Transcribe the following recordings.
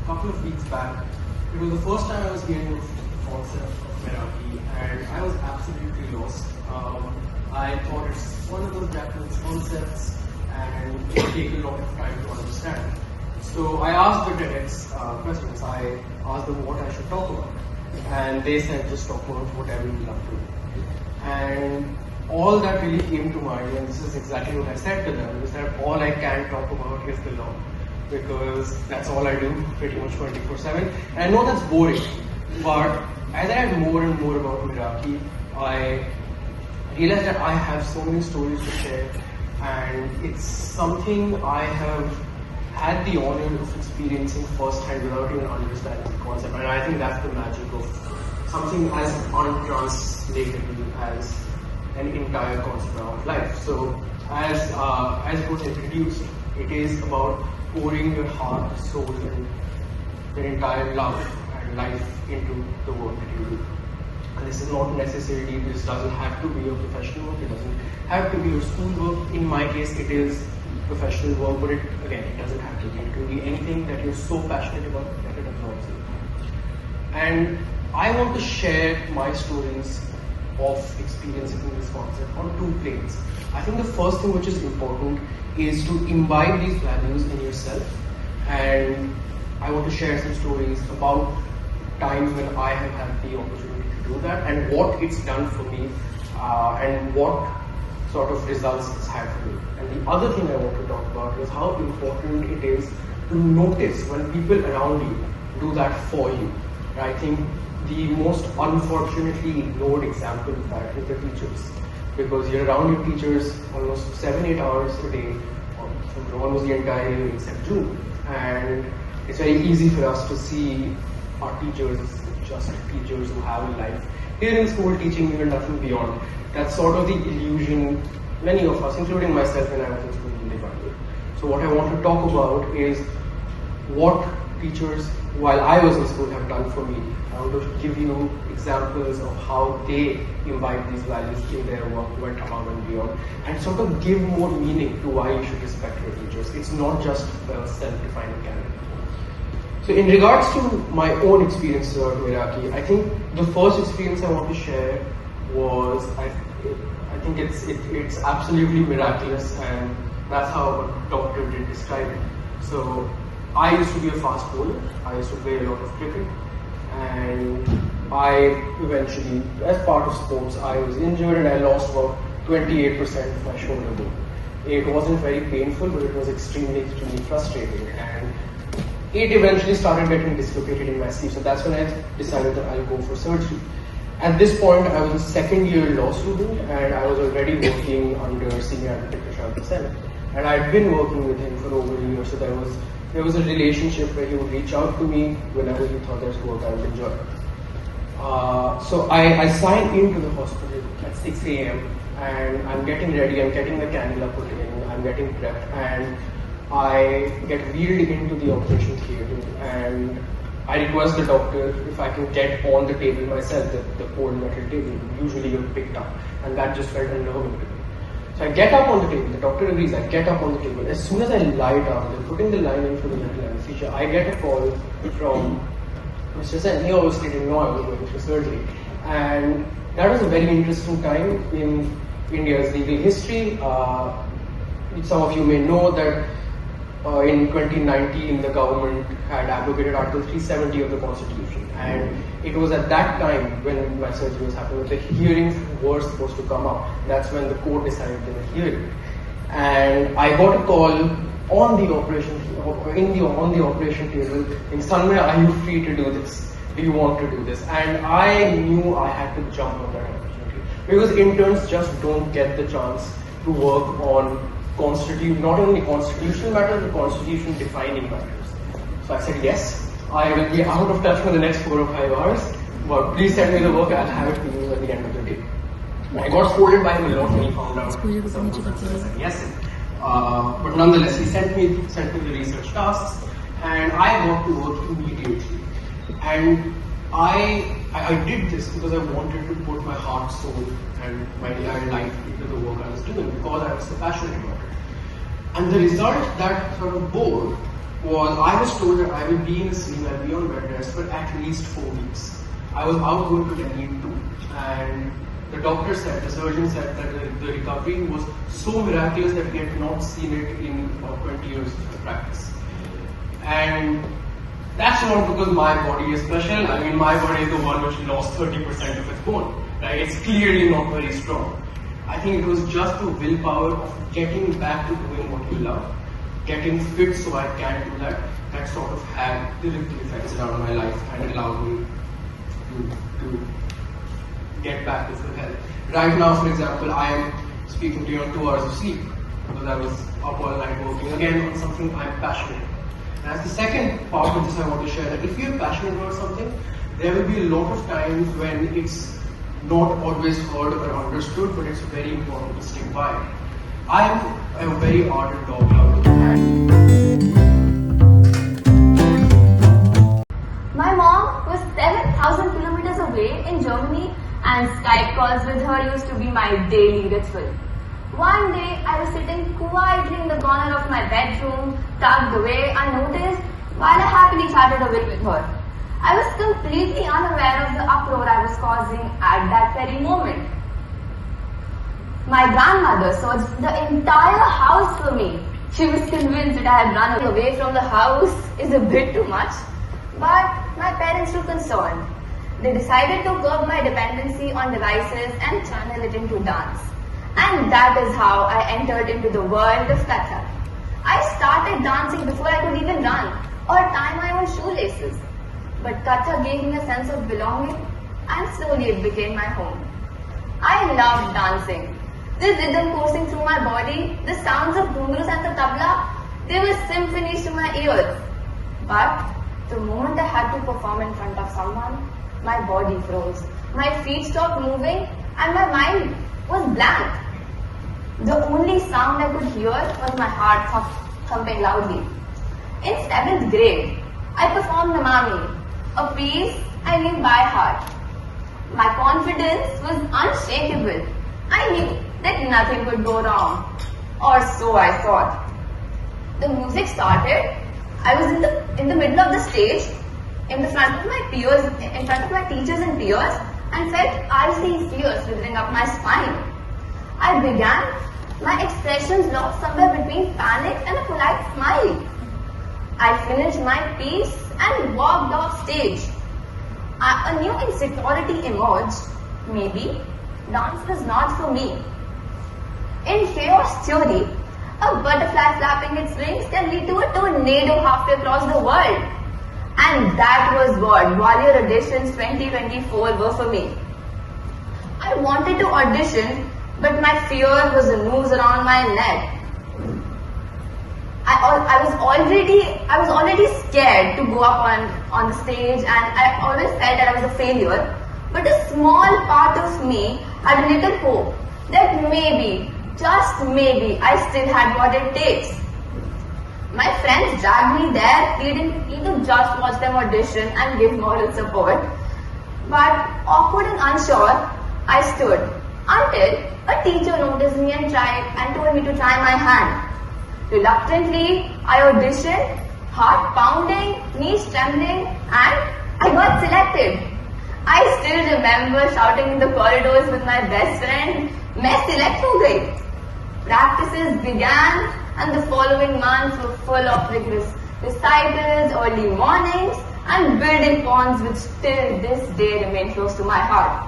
couple of weeks back, it was the first time I was hearing of the concept of Meraki, and I was absolutely lost. I thought it's one of those Japanese concepts, and it would take a lot of time to understand. So I asked the TEDx questions. I asked them what I should talk about, and they said just talk about whatever you love to. And all that really came to mind, and this is exactly what I said to them, is that all I can talk about is the law, because that's all I do pretty much 24/7. And I know that's boring, but as I read more and more about Meraki, I realized that I have so many stories to share, and it's something I have had the honor of experiencing firsthand without even understanding the concept. And I think that's the magic of something as untranslatable as an entire concept of life. So as it was introduced, it is about pouring your heart, soul, and your entire love and life into the work that you do. And this is not necessarily, this doesn't have to be your professional work, it doesn't have to be your school work. In my case, it is professional work, but it doesn't have to be. It can be anything that you're so passionate about that it absorbs you. And I want to share my stories of experiencing this concept on two planes. I think the first thing which is important is to imbibe these values in yourself, and I want to share some stories about times when I have had the opportunity to do that and what it's done for me and what sort of results it's had for me. And the other thing I want to talk about is how important it is to notice when people around you do that for you. And I think the most unfortunately ignored example of that is the teachers, because you're around your teachers almost 7-8 hours a day, almost the entire year except June, and it's very easy for us to see our teachers as just teachers who have a life here in school teaching you nothing beyond. That's sort of the illusion many of us, including myself when I was in school, live under. So what I want to talk about is what teachers, while I was in school, have done for me. I want to give you examples of how they imbibe these values in their work, went above and beyond, and sort of give more meaning to why you should respect your teachers. It's not just a self-defined academy. So in regards to my own experience about Meraki, I think the first experience I want to share was, I think it's absolutely miraculous, and that's how a doctor did describe it. So I used to be a fast bowler. I used to play a lot of cricket, and I eventually, as part of sports, I was injured and I lost about 28% of my shoulder bone. It wasn't very painful, but it was extremely frustrating, and it eventually started getting dislocated in my sleeve. So that's when I decided that I'll go for surgery. At this point, I was a second-year law student, and I was already working under senior advocate Chrysalis-II. And I'd been working with him for over a year, so there was a relationship where he would reach out to me whenever he thought there was work I would enjoy. So I signed into the hospital at 6 a.m. and I'm getting ready, I'm getting the cannula put in, I'm getting prepped, and I get wheeled into the operation theatre, and I request the doctor if I can get on the table myself, the cold metal table. Usually you're picked up, and that just felt unnerving to me. So I get up on the table, the doctor agrees, I get up on the table. As soon as I lie down, they're putting the line in for the mental anesthesia, I get a call from Mr. Sen. He obviously didn't know I was going for surgery. And that was a very interesting time in India's legal history. Some of you may know that in 2019, the government had abrogated Article 370 of the Constitution, and it was at that time when my surgery was happening, the hearings were supposed to come up. That's when the court decided they were hearing. And I got a call on the operation table in Sanmaya, are you free to do this? Do you want to do this? And I knew I had to jump on that opportunity, because interns just don't get the chance to work on not only constitutional matters, but constitution defining matters. So I said, yes, I will be out of touch for the next 4 or 5 hours, but please send me the work, I'll have it to you at the end of the day. I got scolded by him a lot when he found out. I said yes. But nonetheless, he sent me the research tasks, and I got to work immediately. And I did this because I wanted to put my heart, soul, and my entire life into the work I was doing, because I was so passionate about it. And the result that sort of bore was I was told that I will be in a sling, I'll be on bed rest for at least 4 weeks. I was outgoing to Delhi in 2, and the doctor said, the surgeon said that the recovery was so miraculous that he had not seen it in about 20 years of practice. And that's not because my body is special. I mean, my body is the one which lost 30% of its bone. Right? It's clearly not very strong. I think it was just the willpower of getting back to doing what you love, getting fit so I can do that, that sort of had the ripple effects around my life and allowed me to get back to full health. Right now, for example, I am speaking to you on 2 hours of sleep because I was up all night working again on something I'm passionate about. And as the second part of this, I want to share that if you're passionate about something, there will be a lot of times when it's not always heard or understood, but it's very important to stick by it. I am a very ardent dog lover. My mom was 7,000 kilometers away in Germany, and Skype calls with her used to be my daily ritual. One day, I was sitting quietly in the corner of my bedroom, tucked away, unnoticed, while I happily chatted away with her. I was completely unaware of the uproar I was causing at that very moment. My grandmother searched the entire house for me. She was convinced that I had run away from the house is a bit too much, but my parents were concerned. They decided to curb my dependency on devices and channel it into dance. And that is how I entered into the world of Kathak. I started dancing before I could even run or tie my own shoelaces. But Kathak gave me a sense of belonging, and slowly it became my home. I loved dancing. The rhythm coursing through my body, the sounds of ghungroos and the tabla, they were symphonies to my ears. But the moment I had to perform in front of someone, my body froze. My feet stopped moving and my mind was blank. The only sound I could hear was my heart thumping loudly. In 7th grade, I performed Namami, a piece I knew by heart. My confidence was unshakable. I knew that nothing could go wrong, or so I thought. The music started. I was in the middle of the stage, in the front of my peers, in front of my teachers and peers, and felt icy fear slithering up my spine. I began. My expressions lost somewhere between panic and a polite smile. I finished my piece and walked off stage. A new insecurity emerged. Maybe dance was not for me. In chaos theory, a butterfly flapping its wings can lead to a tornado halfway across the world. And that was what Gwalior Auditions 2024 were for me. I wanted to audition, but my fear was a noose around my neck. I was already scared to go up on the stage, and I always felt that I was a failure. But a small part of me had a little hope that maybe, just maybe, I still had what it takes. My friends dragged me there, pleading me to just watch them audition and give moral support. But awkward and unsure, I stood until a teacher noticed me and told me to try my hand. Reluctantly, I auditioned, heart pounding, knees trembling, and I got selected. I still remember shouting in the corridors with my best friend, "Main select ho gayi." Practices began, and the following months were full of rigorous recitals, early mornings, and building bonds which till this day remain close to my heart.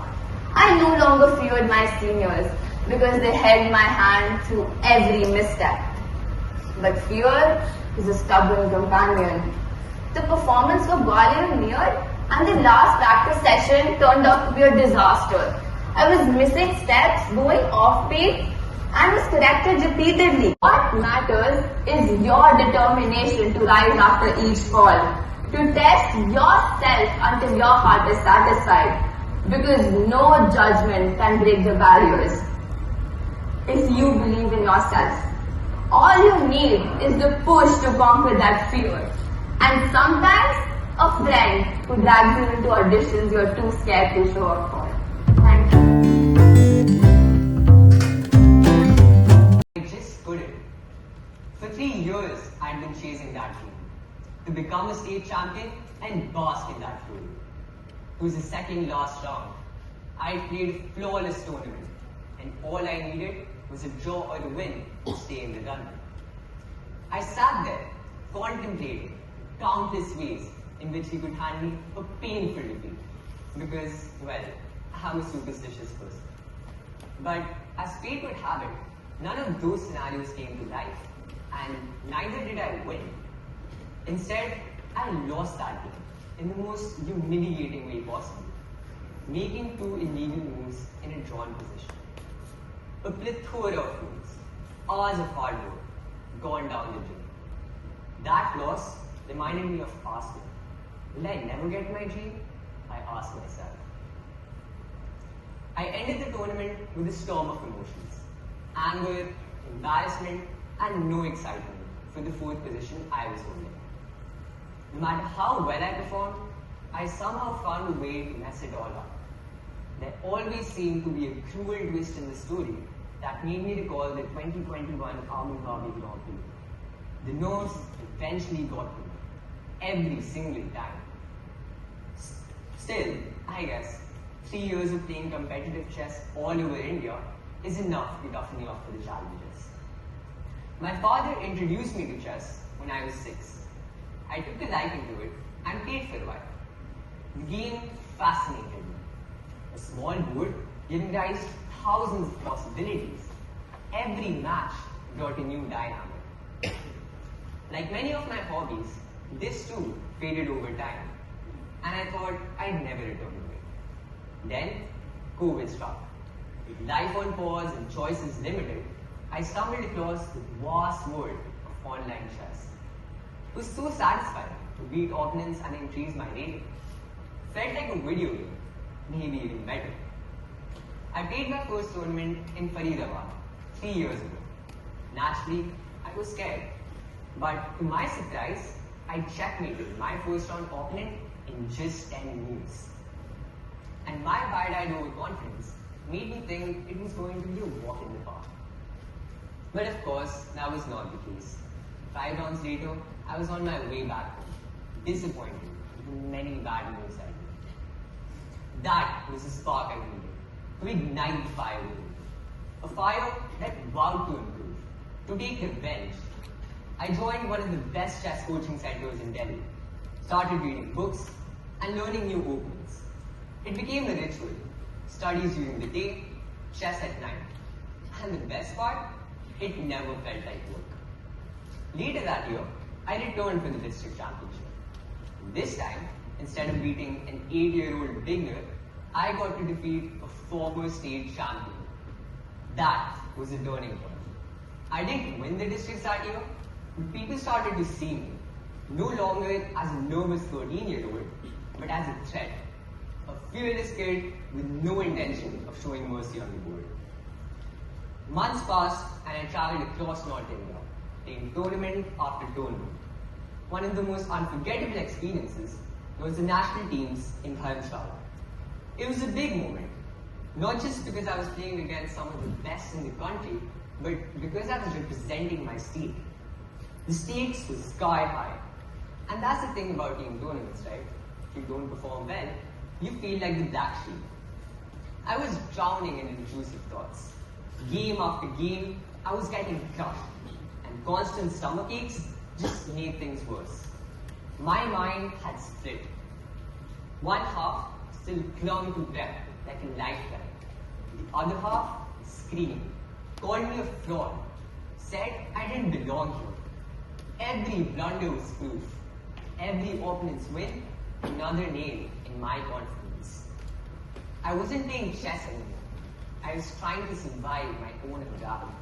I no longer feared my seniors because they held my hand through every misstep. But fear is a stubborn companion. The performance for Gwalior neared, and the last practice session turned out to be a disaster. I was missing steps, going offbeat, and was corrected repeatedly. What matters is your determination to rise after each fall, to test yourself until your heart is satisfied, because no judgment can break the barriers. If you believe in yourself, all you need is the push to conquer that fear. And sometimes a friend who drags you into auditions you're too scared to show up for. Thank you. I just couldn't. For 3 years, I'd been chasing that dream. to become a state champion and bask in that glory. It was the second last round. I played a flawless tournament, and all I needed was a draw or a win to stay in the running. I sat there, contemplating countless ways in which he could hand me a painful defeat, because, well, I'm a superstitious person. But as fate would have it, none of those scenarios came to life, and neither did I win. Instead, I lost that game in the most humiliating way possible, making 2 illegal moves in a drawn position. A plethora of moves, hours of hard work, gone down the drain. That loss reminded me of past life. Will I never get my dream? I asked myself. I ended the tournament with a storm of emotions. Anger, embarrassment, and no excitement for the 4th position I was holding. No matter how well I performed, I somehow found a way to mess it all up. There always seemed to be a cruel twist in the story that made me recall the 2021 Abu Dhabi Grand Prix. The nerves eventually got to me, every single time. Still, I guess, 3 years of playing competitive chess all over India is enough to toughen me up for the challenges. My father introduced me to chess when I was 6. I took a liking to it and played for a while. The game fascinated me. A small board giving rise to thousands of possibilities. Every match brought a new dynamic. Like many of my hobbies, this too faded over time, and I thought I'd never return to it. Then, COVID struck. With life on pause and choices limited, I stumbled across the vast world of online chess. It was so satisfying to beat opponents and increase my rating. Felt like a video game, maybe even better. I played my first tournament in Faridabad 3 years ago. Naturally, I was scared. But to my surprise, I checkmated my first round opponent in just 10 moves. And my wide-eyed overconfidence made me think it was going to be a walk in the park. But of course, that was not the case. 5 rounds later, I was on my way back home, disappointed with the many bad moves I did. That was the spark I needed to ignite the fire within me. A fire that vowed to improve, to take revenge. I joined one of the best chess coaching centers in Delhi, started reading books and learning new openings. It became a ritual, studies during the day, chess at night. And the best part, it never felt like work. Later that year, I returned for the district championship. This time, instead of beating an 8-year-old beginner, I got to defeat a former state champion. That was a turning point. I didn't win the districts that year, but people started to see me, no longer as a nervous 13-year-old, but as a threat. A fearless kid with no intention of showing mercy on the board. Months passed and I traveled across North India, playing tournament after tournament. One of the most unforgettable experiences was the national teams in Dharamshala. It was a big moment, not just because I was playing against some of the best in the country, but because I was representing my state. The stakes were sky high. And that's the thing about team tournaments, right? If you don't perform well, you feel like the black sheep. I was drowning in intrusive thoughts. Game after game, I was getting crushed, and constant stomach aches just made things worse. My mind had split. One half still clung to prep like a lifeline. The other half screamed, called me a fraud, said I didn't belong here. Every blunder was proof. Every opponent's win, another nail in my confidence. I wasn't playing chess anymore. I was trying to survive my own unravelment.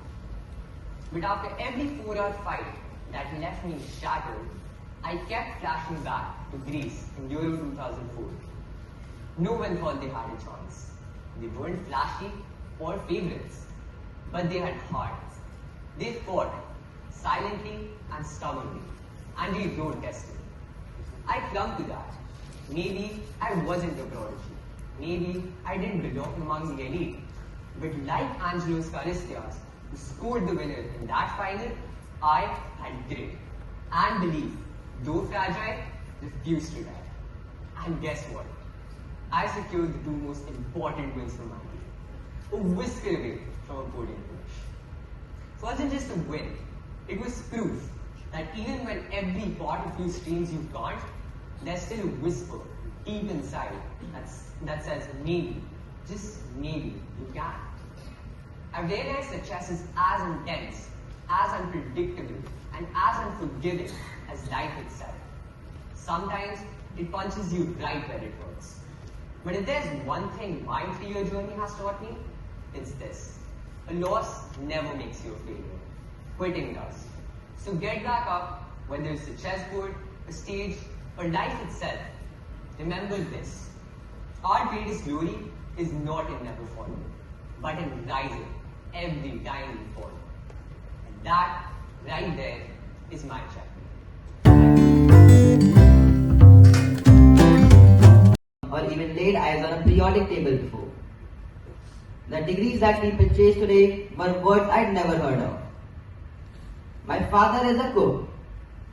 But after every 4-hour fight that left me shattered, I kept flashing back to Greece in Euro 2004. No one thought they had a chance. They weren't flashy or favorites, but they had hearts. They fought silently and stubbornly, and they wrote destiny. I clung to that. Maybe I wasn't a prodigy. Maybe I didn't belong among the elite. But like Angelos Chrysalis-II, who scored the winner in that final, I had grit and belief though fragile, refused to die. And guess what? I secured the two most important wins for my team, a whisker away from a podium finish. It wasn't just a win, it was proof that even when every part of you screams you can't, there's still a whisper deep inside that says maybe, just maybe, you can. I realized that chess is as intense, as unpredictable, and as unforgiving as life itself. Sometimes it punches you right where it hurts. But if there's one thing my 3-year journey has taught me, it's this. A loss never makes you a failure. Quitting does. So get back up, whether it's a chessboard, a stage, or life itself. Remember this. Our greatest glory is not in never falling, but in rising every time we fall. And that, right there, is my checkmate. Or even laid eyes on a periodic table before. The degrees that people chase today were words I'd never heard of. My father is a cook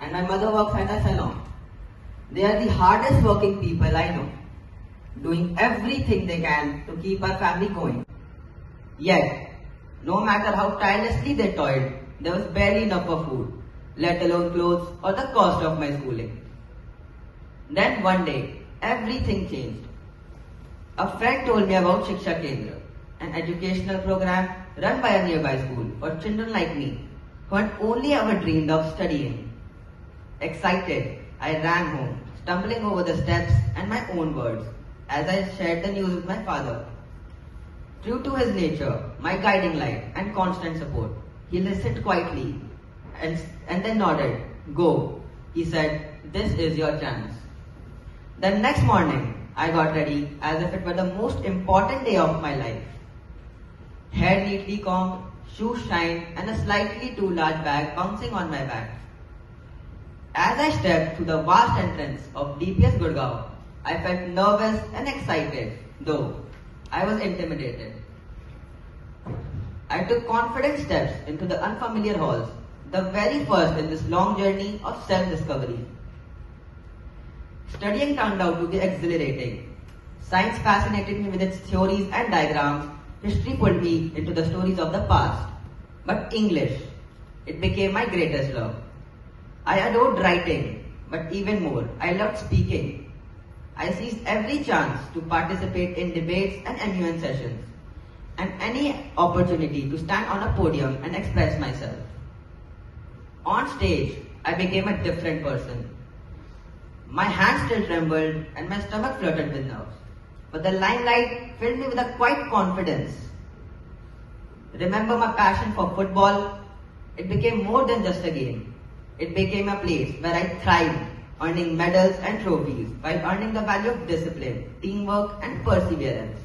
and my mother works at a salon. They are the hardest working people I know, doing everything they can to keep our family going. Yet, no matter how tirelessly they toiled, there was barely enough for food, let alone clothes or the cost of my schooling. Then one day, everything changed. A friend told me about Shiksha Kendra, an educational program run by a nearby school for children like me who had only ever dreamed of studying. Excited, I ran home, stumbling over the steps and my own words as I shared the news with my father. True to his nature, my guiding light and constant support, he listened quietly and then nodded. Go, he said, this is your chance. The next morning, I got ready as if it were the most important day of my life. Hair neatly combed, shoes shined, and a slightly too large bag bouncing on my back. As I stepped through the vast entrance of DPS Gurgaon, I felt nervous and excited, though I was intimidated. I took confident steps into the unfamiliar halls, the very first in this long journey of self-discovery. Studying turned out to be exhilarating. Science fascinated me with its theories and diagrams. History pulled me into the stories of the past. But English, it became my greatest love. I adored writing, but even more, I loved speaking. I seized every chance to participate in debates and MUN sessions, and any opportunity to stand on a podium and express myself. On stage, I became a different person. My hands still trembled and my stomach fluttered with nerves, but the limelight filled me with a quiet confidence. Remember my passion for football? It became more than just a game. It became a place where I thrived, earning medals and trophies while earning the value of discipline, teamwork and perseverance.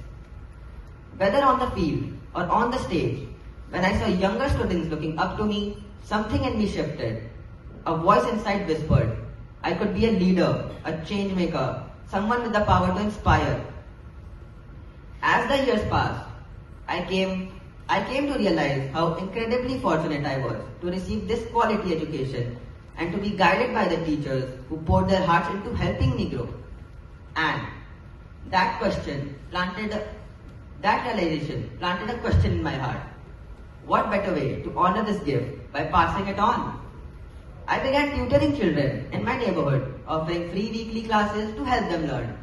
Whether on the field or on the stage, when I saw younger students looking up to me, something in me shifted. A voice inside whispered, I could be a leader, a change maker, someone with the power to inspire. As the years passed, I came to realize how incredibly fortunate I was to receive this quality education and to be guided by the teachers who poured their hearts into helping me grow. And that realization planted a question in my heart. What better way to honor this gift by passing it on? I began tutoring children in my neighborhood, offering free weekly classes to help them learn.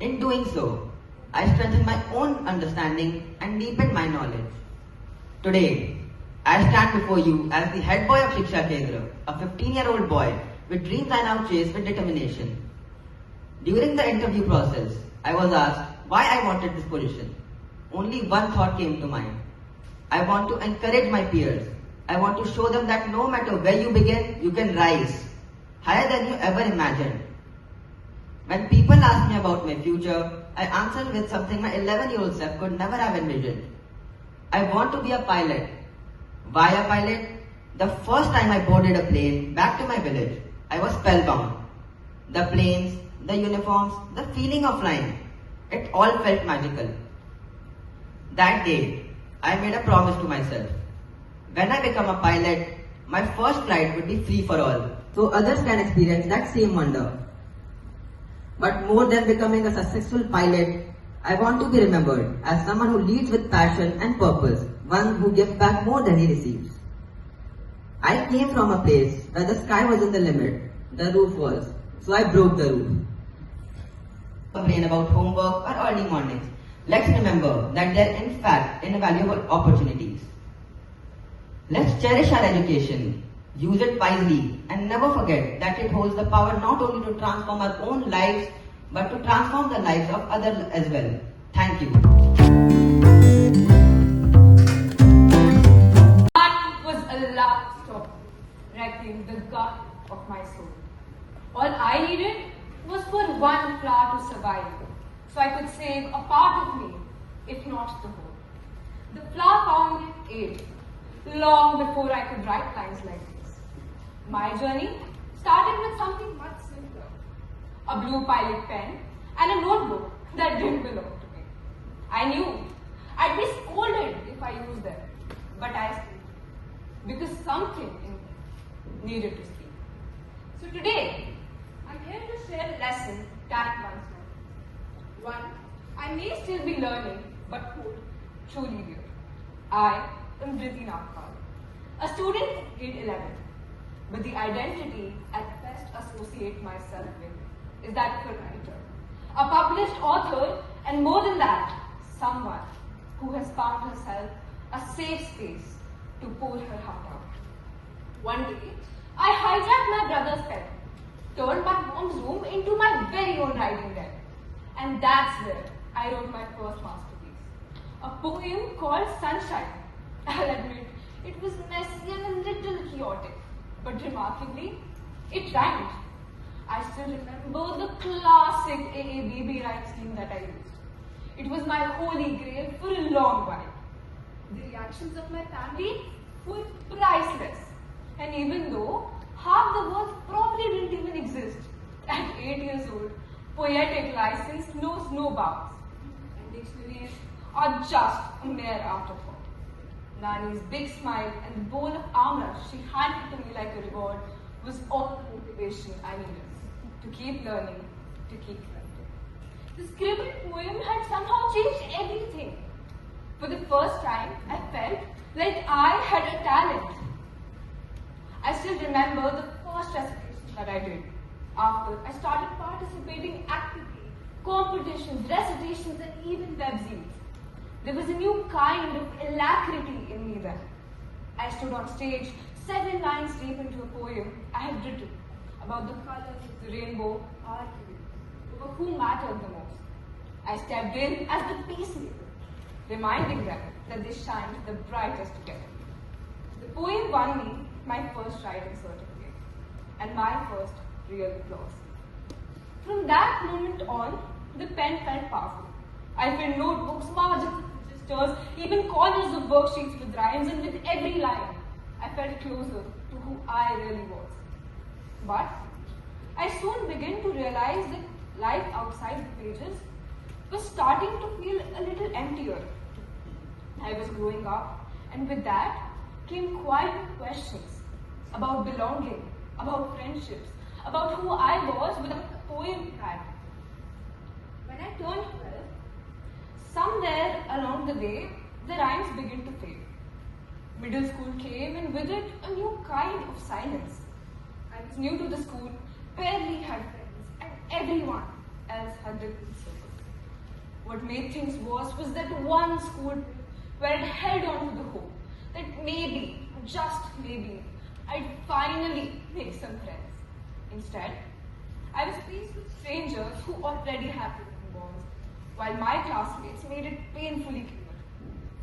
In doing so, I strengthened my own understanding and deepened my knowledge. Today, I stand before you as the head boy of Shiksha Kendra, a 15-year-old boy with dreams I now chase with determination. During the interview process, I was asked why I wanted this position. Only one thought came to mind. I want to encourage my peers. I want to show them that no matter where you begin, you can rise higher than you ever imagined. When people ask me about my future, I answer with something my 11-year-old self could never have envisioned. I want to be a pilot. Why a pilot? The first time I boarded a plane back to my village, I was spellbound. The planes, the uniforms, the feeling of flying, it all felt magical. That day, I made a promise to myself. When I become a pilot, my first flight would be free for all. so others can experience that same wonder. But more than becoming a successful pilot, I want to be remembered as someone who leads with passion and purpose, one who gives back more than he receives. I came from a place where the sky wasn't the limit, the roof was, so I broke the roof. Complain about homework or early mornings. Let's remember that they are in fact invaluable opportunities. Let's cherish our education, use it wisely, and never forget that it holds the power not only to transform our own lives, but to transform the lives of others as well. Thank you. That was a last stop, wrecking the gut of my soul. All I needed was for one flower to survive, so I could save a part of me, if not the whole. The flower found aid, long before I could write lines like this. My journey started with something much simpler, a blue pilot pen and a notebook that didn't belong to me. I knew I'd be scolded if I used them, but I stayed, because something in me needed to speak. So today, I'm here to share a lesson that once learned. One I may still be learning, but hold truly dear. I am Briti Nagpal, a student in grade 11, but the identity I best associate myself with is that of a writer, a published author, and more than that, someone who has found herself a safe space to pour her heart out. One day, I hijacked my brother's pen, turned my mom's room into my very own writing den, and that's where I wrote my first masterpiece, a poem called Sunshine. I'll admit, it was messy and a little chaotic, but remarkably, it rhymed. I still remember the classic AABB rhyme scheme that I used. It was my holy grail for a long while. The reactions of my family were priceless, and even though half the words probably didn't even exist, at 8 years old, poetic license knows no bounds, and dictionaries are just a mere afterthought. Nani's big smile and the bowl of amra she handed to me like a reward was all the motivation I needed to keep learning, to keep writing. The scribbled poem had somehow changed everything. For the first time, I felt like I had a talent. I still remember the first recitation that I did after I started participating actively, competitions, recitations, and even webzines. There was a new kind of alacrity in me then. I stood on stage, 7 lines deep into a poem I had written about the colors of the rainbow, arguing over who mattered the most. I stepped in as the peacemaker, reminding them that they shined the brightest together. The poem won me my first writing certificate and my first real applause. From that moment on, the pen felt powerful. I filled notebooks, margins of registers, even corners of worksheets with rhymes, and with every line, I felt closer to who I really was. But I soon began to realize that life outside the pages was starting to feel a little emptier. I was growing up, and with that came quite questions about belonging, about friendships, about who I was without the poem had. When I turned 12, somewhere along the way, the rhymes began to fade. Middle school came, and with it, a new kind of silence. I was new to the school, barely had friends, and everyone else had different circles. What made things worse was that one school trip where I held on to the hope that maybe, just maybe, I'd finally make some friends. Instead, I was faced with strangers who already had broken bonds, while my classmates made it painfully clear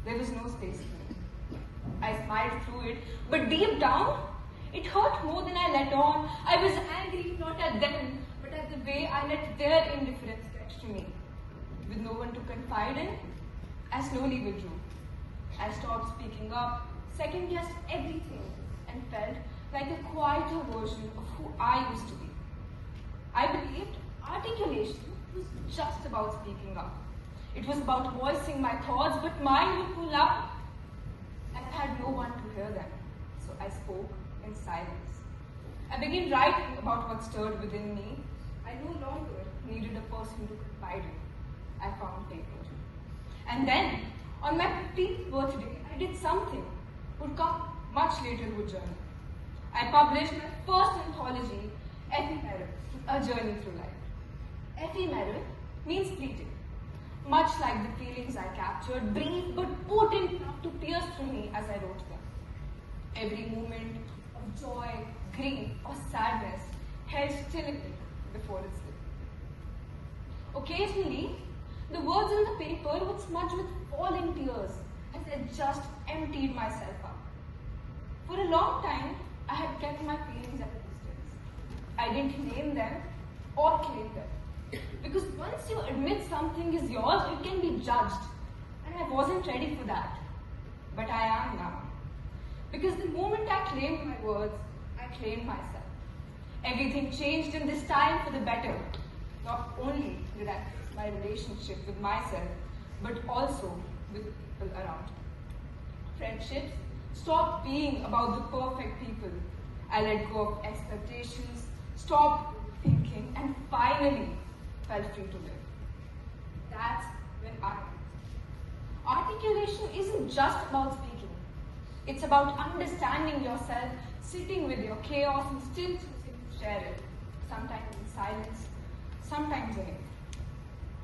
there was no space for me. I smiled through it, but deep down, it hurt more than I let on. I was angry not at them, but at the way I let their indifference get to me. With no one to confide in, I slowly withdrew. I stopped speaking up, second-guessed everything, and felt like a quieter version of who I used to be. I believed articulation was just about speaking up. It was about voicing my thoughts, but mine were too loud, and I had no one to hear them, so I spoke in silence. I began writing about what stirred within me. I no longer needed a person to confide in. I found paper. And then, on my 15th birthday, I did something would come much later with journey. I published my first anthology, Ephemeral, A Journey Through Life. Ephemeral means fleeting. Much like the feelings I captured, brief but potent enough to pierce through me as I wrote them. Every moment of joy, grief, or sadness held still before its lip. Occasionally, the words in the paper would smudge with falling tears as I just emptied myself out. For a long time, I had kept my feelings at a distance. I didn't name them or claim them. Because once you admit something is yours, it can be judged. And I wasn't ready for that. But I am now. Because the moment I claimed my words, I claimed myself. Everything changed in this time for the better. Not only did I fix my relationship with myself, but also with people around me. Friendships stopped being about the perfect people. I let go of expectations, stopped thinking, and finally felt free to live. That's when I am. Articulation isn't just about speaking. It's about understanding yourself, sitting with your chaos, and still choosing to share it. Sometimes in silence, sometimes in it.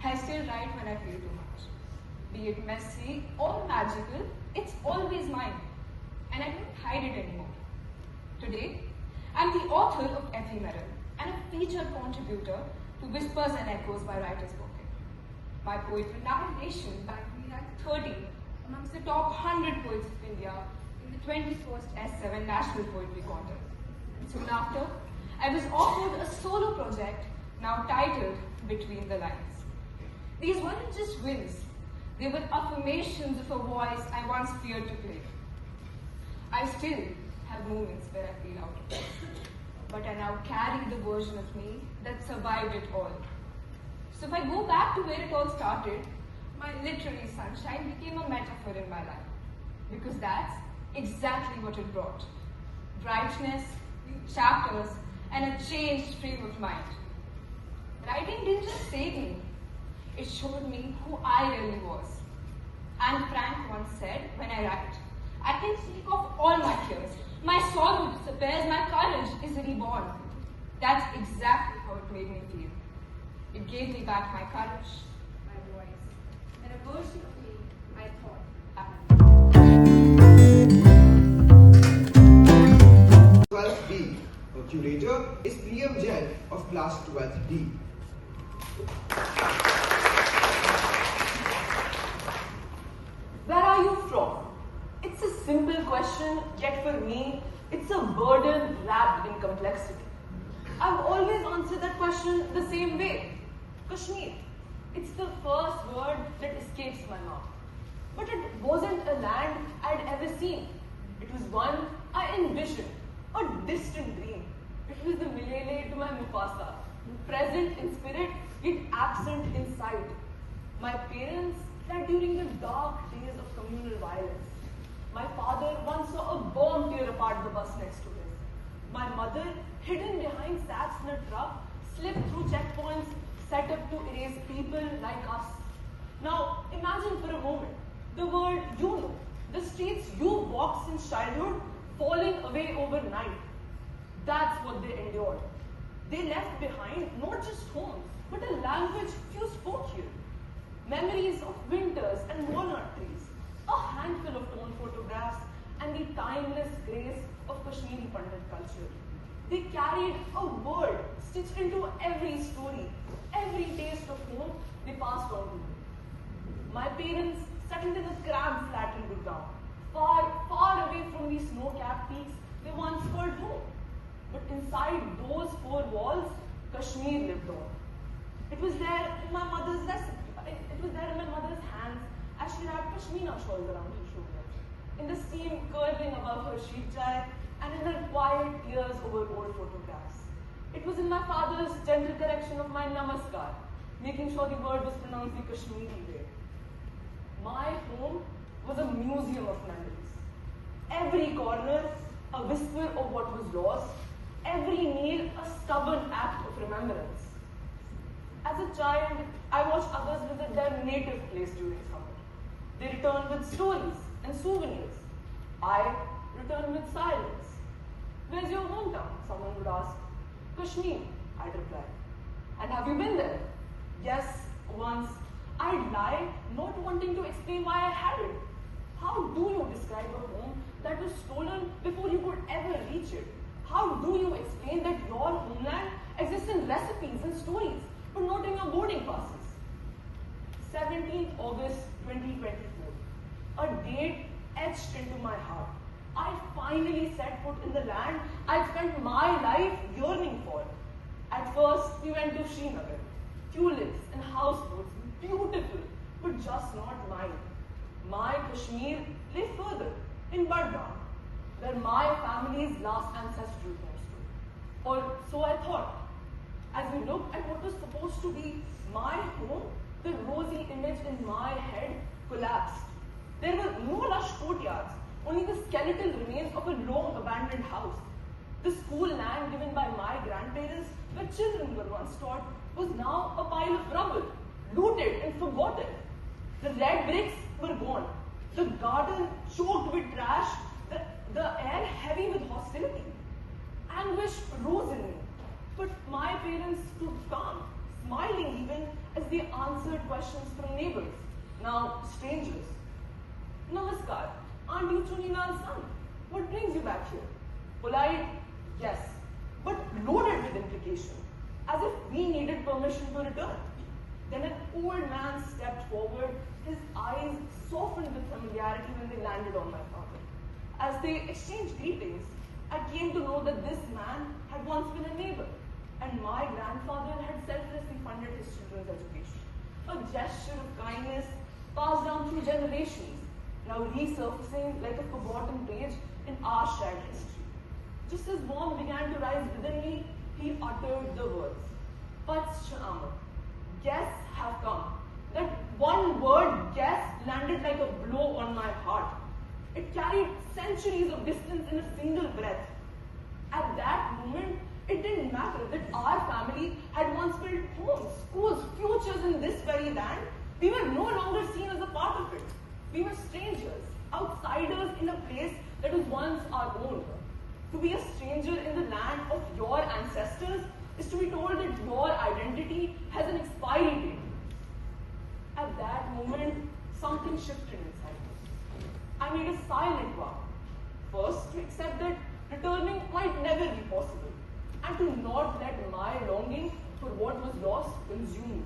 I still write when I feel too much. Be it messy or magical, it's always mine. And I don't hide it anymore. Today, I'm the author of Ephemeral and a featured contributor to Whispers and Echoes by Writers Pocket. My poetry nomination banked me at 30 amongst the top 100 poets of India in the 21st S7 National Poetry Contest. And soon after, I was offered a solo project now titled Between the Lines. These weren't just wins, they were affirmations of a voice I once feared to claim. I still have moments where I feel out of place, but I now carry the version of me that survived it all. So if I go back to where it all started, my literary sunshine became a metaphor in my life, because that's exactly what it brought. Brightness, new chapters, and a changed frame of mind. Writing didn't just save me, it showed me who I really was. Anne Frank once said, when I write, I can shake off all my fears. My sorrow disappears, my courage is reborn. That's exactly how it made me feel. It gave me back my courage, my voice, and a version of me I thought I had. 12D. Our curator is Priyam Jain of class 12D. Where are you from? It's a simple question, yet for me, it's a burden wrapped in complexity. I've always answered that question the same way. Kashmir. It's the first word that escapes my mouth. But it wasn't a land I'd ever seen. It was one I envisioned, a distant dream. It was the Milele to my Mufasa, present in spirit, yet absent in sight. My parents fled during the dark days of communal violence. My father once saw a bomb tear apart the bus next to him. My mother, hidden behind sacks in a truck, slipped through checkpoints set up to erase people like us. Now, imagine for a moment the world you know, the streets you walked since childhood, falling away overnight. That's what they endured. They left behind not just homes, but a language few spoke here. Memories of winters and walnut trees, a handful of torn photographs, and the timeless grace of Kashmiri Pandit culture. They carried a word stitched into every story, every taste of home they passed on to me. My parents settled in a cramped flat in Gurgaon, far, far away from the snow-capped peaks they once called home. But inside those four walls, Kashmir lived on. It was there in my mother's recipe. It was there in my mother's hands as she wrapped pashmina shawls around her shoulders, in the steam curling above her sheet chai, and in her quiet tears over old photographs. It was in my father's gentle correction of my namaskar, making sure the word was pronounced the Kashmiri way. My home was a museum of memories. Every corner, a whisper of what was lost. every meal a stubborn act of remembrance. As a child, I watched others visit their native place during summer. They returned with stories and souvenirs. I returned with silence. Where's your hometown? Someone would ask. Kashmir, I'd reply. And have you been there? Yes, once. I'd lie, not wanting to explain why I hadn't. How do you describe a home that was stolen before you could ever reach it? How do you explain that your homeland exists in recipes and stories, but not in your boarding passes? 17th August 2024, a date etched into my heart. I finally set foot in the land I'd spent my life yearning for. At first, we went to Srinagar. Tulips and houseboats, beautiful, but just not mine. My Kashmir lay further, in Gurgaon, where my family's last ancestral home stood. Or so I thought. As we looked at what was supposed to be my home, the rosy image in my head collapsed. There were no lush courtyards, only the skeletal remains of a long abandoned house. The school land given by my grandparents, where children were once taught, was now a pile of rubble, looted and forgotten. The red bricks were gone. The garden choked with trash, the air heavy with hostility. Anguish rose in me, but my parents stood calm, smiling even as they answered questions from neighbors, now strangers. Namaskar, Auntie Chunilal's son. What brings you back here? Polite, yes, but loaded with implication, as if we needed permission to return. Then an old man stepped forward, his eyes softened with familiarity when they landed on my father. As they exchanged greetings, I came to know that this man had once been a neighbor, and my grandfather had selflessly funded his children's education. A gesture of kindness passed down through generations, now resurfacing like a forgotten page in our shared history. Just as warmth began to rise within me, he uttered the words, Pats Amar, guests have come. That one word, guest, landed like a blow on my heart. It carried centuries of distance in a single breath. At that moment, it didn't matter that our family had once built homes, schools, futures in this very land. We were no longer seen as a part of it. We were strangers, outsiders in a place that was once our own. To be a stranger in the land of your ancestors is to be told that your identity has an expiry date. At that moment, something shifted inside me. I made a silent vow. First, to accept that returning might never be possible, and to not let my longing for what was lost consume me.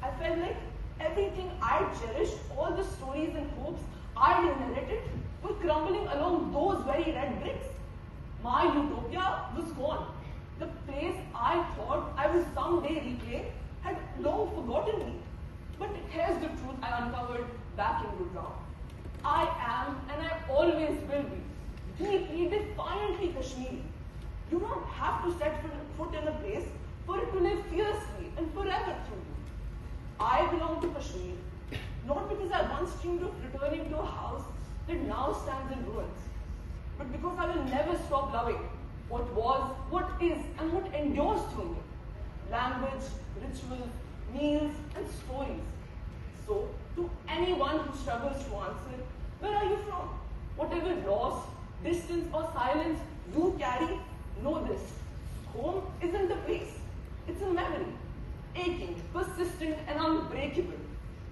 I felt like everything I cherished, all the stories and hopes I'd inherited, were crumbling along those very red bricks. My utopia was gone. The place I thought I would someday reclaim had long forgotten me. But here's the truth I uncovered back in Gurgaon. I am, and I always will be, deeply, defiantly Kashmiri. You don't have to set foot in a place for it to live fiercely and forever through you. I belong to Kashmir, not because I once dreamed of returning to a house that now stands in ruins, but because I will never stop loving what was, what is, and what endures through me. Language, rituals, meals, and stories. So, to anyone who struggles to answer, where are you from? Whatever loss, distance, or silence you carry, know this. Home isn't a place. It's a memory. Aching, persistent, and unbreakable.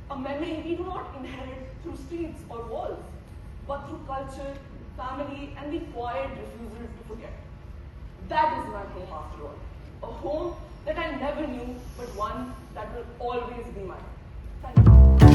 A memory we do not inherit through streets or walls, but through culture, family, and the quiet refusal to forget. That is my home after all. A home that I never knew, but one that will always be mine. Thank you.